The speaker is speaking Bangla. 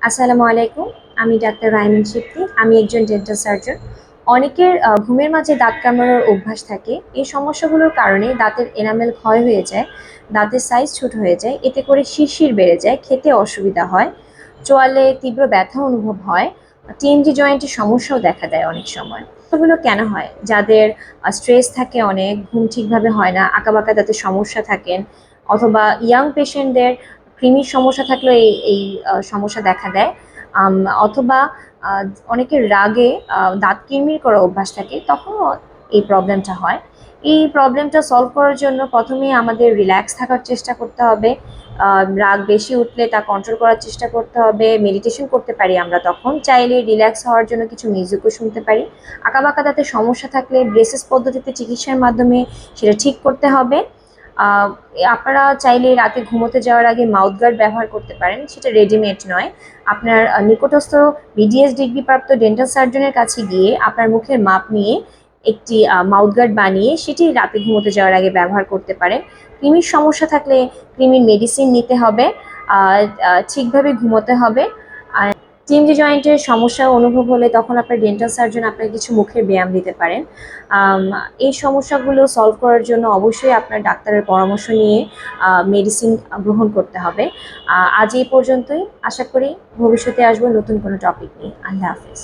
আসসালামু আলাইকুম। আমি ডাক্তার রাইমুন শিপ্তি। আমি একজন ডেন্টাল সার্জন। অনেকের ঘুমের মাঝে দাঁত কামড়ানোর অভ্যাস থাকে। এই সমস্যাগুলোর কারণে দাঁতের এনামেল ক্ষয় হয়ে যায়, দাঁতের সাইজ ছোট হয়ে যায়, এতে করে শিরশির বেড়ে যায়, খেতে অসুবিধা হয়, চোয়ালে তীব্র ব্যথা অনুভব হয়, টিএমজি জয়েন্টের সমস্যাও দেখা দেয় অনেক সময়। এগুলো কেন হয়? যাদের স্ট্রেস থাকে, অনেক ঘুম ঠিকভাবে হয় না, আঁকাবাঁকা দাঁতের সমস্যা থাকেন, অথবা ইয়াং পেশেন্টদের কৃমির সমস্যা থাকলেও এই সমস্যা দেখা দেয়। আম, অথবা আহ, অনেকের রাগে দাঁত কিরমির করার অভ্যাস থাকে, তখনও এই প্রবলেমটা হয়। এই প্রবলেমটা সলভ করার জন্য প্রথমেই আমাদের রিল্যাক্স থাকার চেষ্টা করতে হবে। রাগ বেশি উঠলে তা কন্ট্রোল করার চেষ্টা করতে হবে। মেডিটেশন করতে পারি আমরা, তখন চাইলে রিল্যাক্স হওয়ার জন্য কিছু মিউজিকও শুনতে পারি। আঁকাবাঁকা দাঁতের সমস্যা থাকলে ব্রেসেস পদ্ধতিতে চিকিৎসার মাধ্যমে সেটা ঠিক করতে হবে। আহ, আপনারা চাইলে রাতে ঘুমোতে যাওয়ার আগে মাউথ গার্ড ব্যবহার করতে পারেন, সেটা রেডিমেড নয়। আপনার নিকটস্থ বিডিএস ডিগ্রিপ্রাপ্ত ডেন্টাল সার্জনের কাছে গিয়ে আপনার মুখের মাপ নিয়ে একটি মাউথ গার্ড বানিয়ে সেটি রাতে ঘুমোতে যাওয়ার আগে ব্যবহার করতে পারেন। কৃমির সমস্যা থাকলে কৃমির মেডিসিন নিতে হবে। ঠিকভাবে ঘুমোতে হবে। টিএমজি জয়েন্টের সমস্যা অনুভব হলে তখন আপনার ডেন্টাল সার্জন আপনাকে কিছু মুখের ব্যায়াম দিতে পারেন। আম, এই সমস্যাগুলো সলভ করার জন্য অবশ্যই আপনার ডাক্তারের পরামর্শ নিয়ে মেডিসিন গ্রহণ করতে হবে। আজ এই পর্যন্তই। আশা করি ভবিষ্যতে আসবো নতুন কোনো টপিক নিয়ে। আল্লাহ হাফিজ।